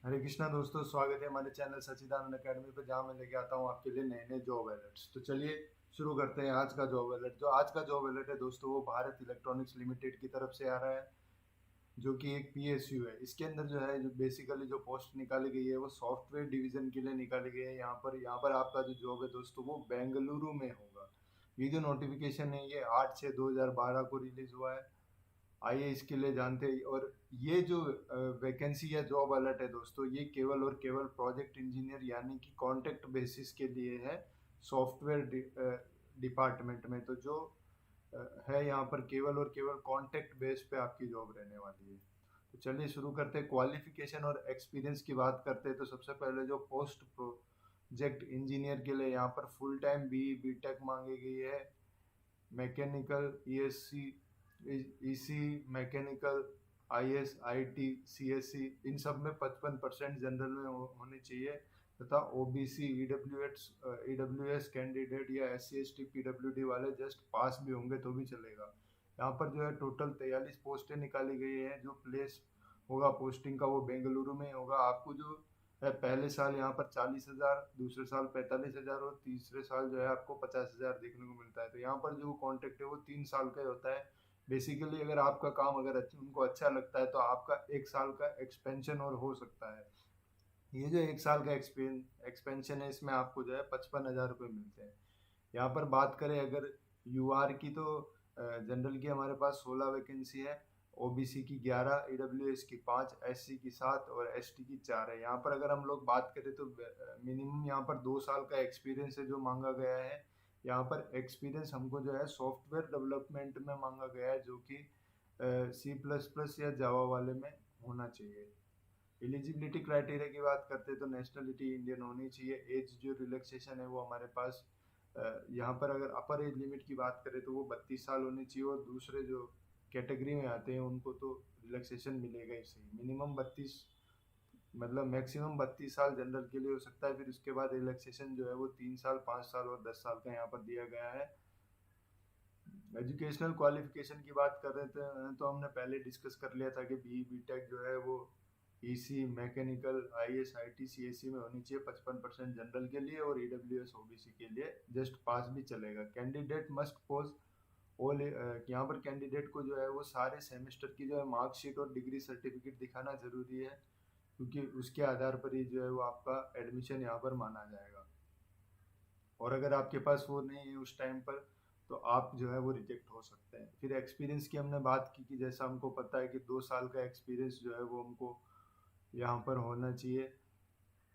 हरे कृष्णा दोस्तों, स्वागत है हमारे चैनल सच्चिदानंद अकेडमी पे, जहाँ मैं लेके आता हूँ आपके लिए नए नए जॉब अलर्ट्स। तो चलिए शुरू करते हैं आज का जॉब अलर्ट। जो आज का जॉब अलर्ट है दोस्तों, वो भारत इलेक्ट्रॉनिक्स लिमिटेड की तरफ से आ रहा है, जो कि एक पीएसयू है। इसके अंदर जो है, जो बेसिकली जो पोस्ट निकाली गई है वो सॉफ्टवेयर डिवीजन के लिए निकाली गई है। यहाँ पर आपका जो जॉब है दोस्तों, वो बेंगलुरु में होगा। ये जो नोटिफिकेशन है, ये 8/6/2012 को रिलीज हुआ है। आइए इसके लिए जानते हैं। और ये जो वैकेंसी या जॉब अलर्ट है दोस्तों, ये केवल और केवल प्रोजेक्ट इंजीनियर यानी कि कॉन्ट्रैक्ट बेसिस के लिए है, सॉफ्टवेयर डिपार्टमेंट में। तो जो है यहाँ पर केवल और केवल कॉन्ट्रैक्ट बेस पे आपकी जॉब रहने वाली है। तो चलिए शुरू करते हैं। क्वालिफिकेशन और एक्सपीरियंस की बात करते हैं तो सबसे पहले जो पोस्ट प्रोजेक्ट इंजीनियर के लिए यहाँ पर फुल टाइम बीटेक मांगी गई है। Mechanical, ESC, EC, mechanical, IS, IT, CSC, इन सब में 55% जनरल में होनी चाहिए। तथा ओबीसी, ईडब्ल्यूएस कैंडिडेट या SC ST पीडब्ल्यूडी वाले जस्ट पास भी होंगे तो भी चलेगा। यहाँ पर जो है टोटल 43 पोस्टें निकाली गई हैं। जो प्लेस होगा पोस्टिंग का वो बेंगलुरु में होगा। आपको जो है, पहले साल यहाँ पर 40,000, दूसरे साल 45,000 और तीसरे साल जो है आपको 50,000 देखने को मिलता है। तो यहाँ पर जो कॉन्ट्रैक्ट है वो 3 साल का ही होता है। बेसिकली अगर आपका काम अगर उनको अच्छा लगता है तो आपका 1 साल का एक्सपेंशन और हो सकता है। ये जो 1 साल का एक्सपेंशन है, इसमें आपको जो है 55,000 रुपये मिलते हैं। यहाँ पर बात करें अगर यूआर की, तो जनरल की हमारे पास 16 वैकेंसी है, ओबीसी की 11, ईडब्ल्यूएस की 5, एससी की 7 और एसटी की 4 है। यहाँ पर अगर हम लोग बात करें तो मिनिमम यहाँ पर 2 साल का एक्सपीरियंस है जो मांगा गया है। यहाँ पर एक्सपीरियंस हमको जो है सॉफ्टवेयर डेवलपमेंट में मांगा गया है, जो कि C++ या जावा वाले में होना चाहिए। एलिजिबिलिटी क्राइटेरिया की बात करते हैं तो नेशनलिटी इंडियन होनी चाहिए। एज जो रिलैक्सेशन है वो हमारे पास यहाँ पर अगर अपर एज लिमिट की बात करें तो वो 32 साल होनी चाहिए। और दूसरे जो कैटेगरी में आते हैं उनको तो रिलैक्सेशन मिलेगा ही सही। मिनिमम 32, मतलब मैक्सिमम 32 साल जनरल के लिए हो सकता है। फिर उसके बाद रिलैक्सेशन जो है वो 3 साल, 5 साल और 10 साल का यहाँ पर दिया गया है। एजुकेशनल क्वालिफिकेशन की बात कर रहे थे तो हमने पहले डिस्कस कर लिया था कि बीटेक जो है वो EC, mechanical, IS, IT, CSC में होनी चाहिए 55% जनरल के लिए, और ईडब्ल्यूएस ओबीसी के लिए जस्ट पास भी चलेगा। कैंडिडेट मस्ट पोज ऑल, यहाँ पर कैंडिडेट को जो है वो सारे सेमेस्टर की जो है मार्कशीट और डिग्री सर्टिफिकेट दिखाना जरूरी है, क्योंकि उसके आधार पर ही जो है वो आपका एडमिशन यहाँ पर माना जाएगा। और अगर आपके पास वो नहीं है उस टाइम पर, तो आप जो है वो रिजेक्ट हो सकते हैं। फिर एक्सपीरियंस की हमने बात की कि जैसा हमको पता है कि 2 साल का एक्सपीरियंस जो है वो हमको यहाँ पर होना चाहिए,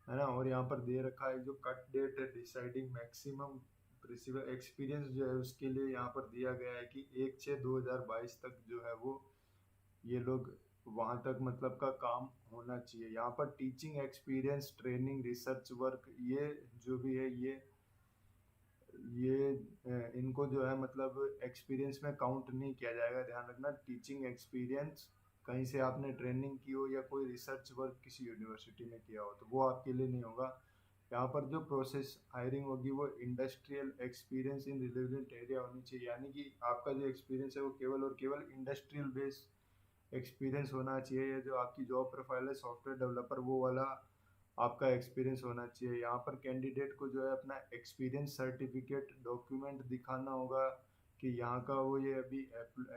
है ना। और यहाँ पर दे रखा है जो कट डेट है डिसाइडिंग मैक्सिमम प्रिंसिपल एक्सपीरियंस जो है उसके लिए यहाँ पर दिया गया है कि 1/6/2022 तक जो है वो ये लोग वहां तक मतलब का काम होना चाहिए। यहाँ पर teaching experience, training, research work, ये जो भी है ये इनको जो है मतलब एक्सपीरियंस में काउंट नहीं किया जाएगा। ध्यान रखना, टीचिंग एक्सपीरियंस कहीं से आपने ट्रेनिंग की हो या कोई रिसर्च वर्क किसी यूनिवर्सिटी में किया हो तो वो आपके लिए नहीं होगा। यहाँ पर जो प्रोसेस हायरिंग होगी वो industrial experience in relevant area होनी चाहिए, यानी कि आपका जो एक्सपीरियंस है वो केवल और केवल इंडस्ट्रियल बेस एक्सपीरियंस होना चाहिए। या जो आपकी जॉब प्रोफाइल है सॉफ्टवेयर डेवलपर, वो वाला आपका एक्सपीरियंस होना चाहिए। यहाँ पर कैंडिडेट को जो है अपना एक्सपीरियंस सर्टिफिकेट डॉक्यूमेंट दिखाना होगा कि यहाँ का वो ये अभी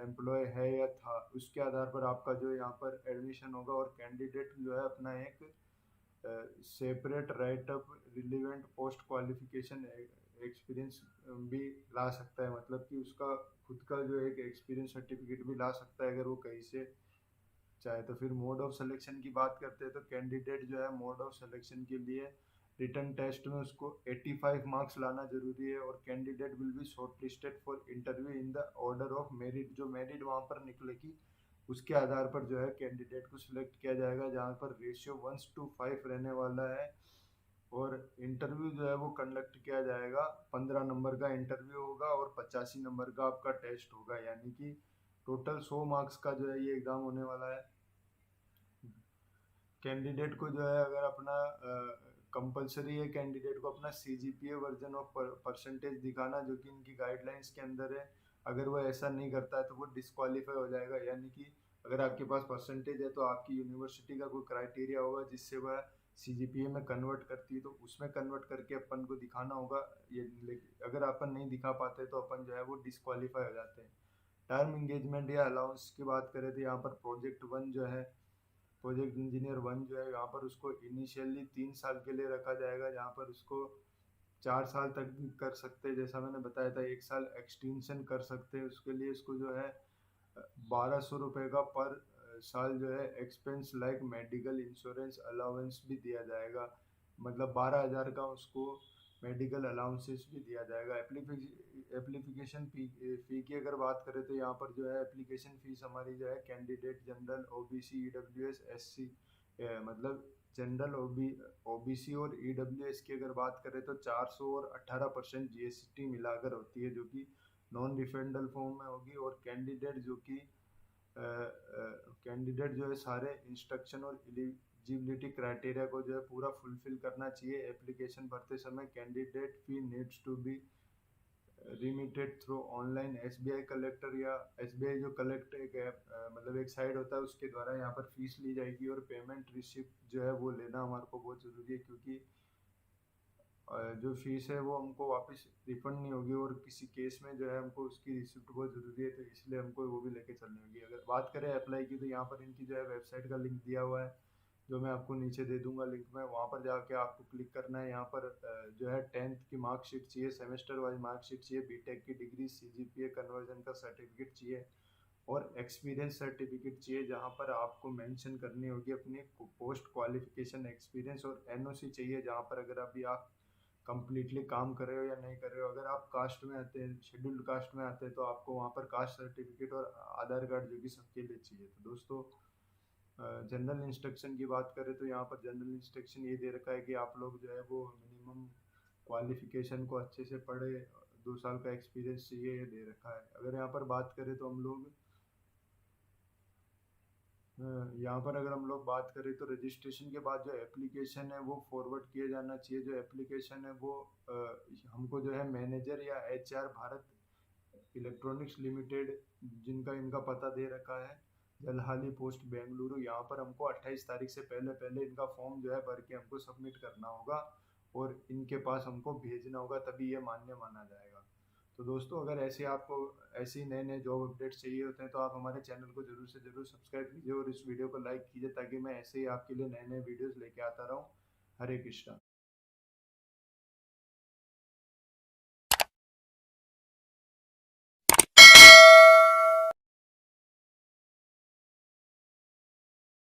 एम्प्लॉय है या था। उसके आधार पर आपका जो यहाँ पर एडमिशन होगा। और कैंडिडेट जो है अपना एक separate right up relevant post qualification experience भी ला सकता है, मतलब कि उसका खुद का जो एक एक्सपीरियंस सर्टिफिकेट भी ला सकता है अगर वो कहीं से चाहे तो। फिर मोड ऑफ सिलेक्शन की बात करते हैं तो कैंडिडेट जो है मोड ऑफ सिलेक्शन के लिए रिटन टेस्ट में उसको 85 मार्क्स लाना जरूरी है। और candidate will be shortlisted for interview in the order of merit. जो मेरिट वहाँ पर निकलेगी उसके आधार पर जो है कैंडिडेट को सिलेक्ट किया जाएगा, जहाँ पर रेशियो 1:5 रहने वाला है। और इंटरव्यू जो है वो कंडक्ट किया जाएगा, 15 नंबर का इंटरव्यू होगा और 85 नंबर का आपका टेस्ट होगा, यानी कि टोटल 100 मार्क्स का जो है ये एग्जाम होने वाला है। कैंडिडेट को जो है अगर अपना कंपलसरी है कैंडिडेट को अपना CGPA वर्जन ऑफ परसेंटेज दिखाना, जो कि इनकी गाइडलाइंस के अंदर है। अगर वो ऐसा नहीं करता है तो वो डिस्क्वालीफाई हो जाएगा, यानी कि अगर आपके पास परसेंटेज है तो आपकी यूनिवर्सिटी का कोई क्राइटेरिया होगा जिससे वह सीजीपीए में कन्वर्ट करती है, तो उसमें कन्वर्ट करके अपन को दिखाना होगा। ये अगर अपन नहीं दिखा पाते तो अपन जो है वो डिस्क्वालीफाई हो जाते हैं। टर्म इंगेजमेंट या अलाउंस की बात करें तो यहाँ पर प्रोजेक्ट वन जो है, प्रोजेक्ट इंजीनियर वन जो है, यहाँ पर उसको इनिशियली 3 साल के लिए रखा जाएगा, जहाँ पर उसको 4 साल तक भी कर सकते हैं। जैसा मैंने बताया था 1 साल एक्सटेंशन कर सकते हैं, उसके लिए इसको जो है 1200 रुपये का पर साल जो है expense like medical insurance allowance भी दिया जाएगा। मतलब 12,000 का उसको मेडिकल अलाउंसेस भी दिया जाएगा। एप्लीकेशन फ़ी की अगर बात करें तो यहाँ पर जो है एप्लीकेशन फ़ीस हमारी जो है candidate general OBC EWS SC, मतलब जनरल ओबीसी और ईडब्ल्यूएस की अगर बात करें तो 400 और 18% जीएसटी मिलाकर होती है, जो कि नॉन रिफंडल फॉर्म में होगी। और कैंडिडेट जो है सारे इंस्ट्रक्शन और एलिजिबिलिटी क्राइटेरिया को जो है पूरा फुलफिल करना चाहिए। एप्लीकेशन भरते समय candidate fee needs to be remitted through online SBI collector, या एसबीआई जो कलेक्ट एक ऐप मतलब एक साइट होता है उसके द्वारा यहाँ पर फीस ली जाएगी। और पेमेंट रिसिप्ट जो है वो लेना हमारे को बहुत ज़रूरी है, क्योंकि जो फीस है वो हमको वापस रिफंड नहीं होगी, और किसी केस में जो है हमको उसकी रिसिप्ट बहुत ज़रूरी है, तो इसलिए हमको वो भी लेके चलनी होगी। अगर बात करें अप्लाई की तो यहाँ पर इनकी जो है वेबसाइट का लिंक दिया हुआ है, जो मैं आपको नीचे दे दूंगा लिंक में। वहाँ पर जाके आपको क्लिक करना है। यहाँ पर जो है 10th की मार्कशीट चाहिए, सेमेस्टर वाइज मार्कशीट चाहिए, बीटेक की डिग्री, सीजीपीए कन्वर्जन का सर्टिफिकेट चाहिए, और एक्सपीरियंस सर्टिफिकेट चाहिए, जहाँ पर आपको मेंशन करनी होगी अपनी पोस्ट क्वालिफिकेशन एक्सपीरियंस, और एनओसी चाहिए जहाँ पर अगर अभी आप कंप्लीटली काम कर रहे हो या नहीं कर रहे हो। अगर आप कास्ट में आते हैं, शेड्यूल्ड कास्ट में आते हैं, तो आपको वहाँ पर कास्ट सर्टिफिकेट और आधार कार्ड जो कि सबके लिए चाहिए। तो दोस्तों जनरल इंस्ट्रक्शन की बात करें तो यहाँ पर जनरल इंस्ट्रक्शन ये दे रखा है कि आप लोग जो है वो मिनिमम क्वालिफिकेशन को अच्छे से पढ़े, 2 साल का एक्सपीरियंस चाहिए, ये दे रखा है। अगर यहाँ पर बात करें तो हम लोग यहाँ पर अगर हम लोग बात करें तो रजिस्ट्रेशन के बाद जो एप्लीकेशन है वो फॉरवर्ड किया जाना चाहिए। जो एप्लीकेशन है वो हमको जो है मैनेजर या एचआर भारत इलेक्ट्रॉनिक्स लिमिटेड, जिनका इनका पता दे रखा है जलहाली पोस्ट बेंगलुरु, यहाँ पर हमको 28 तारीख से पहले पहले इनका फॉर्म जो है भर के हमको सबमिट करना होगा, और इनके पास हमको भेजना होगा, तभी ये मान्य माना जाएगा। तो दोस्तों अगर ऐसे आपको ऐसे ही नए नए जॉब अपडेट्स चाहिए होते हैं तो आप हमारे चैनल को जरूर से जरूर सब्सक्राइब कीजिए और इस वीडियो को लाइक कीजिए, ताकि मैं ऐसे ही आपके लिए नए नए वीडियोस लेके आता रहूँ। हरे कृष्णा।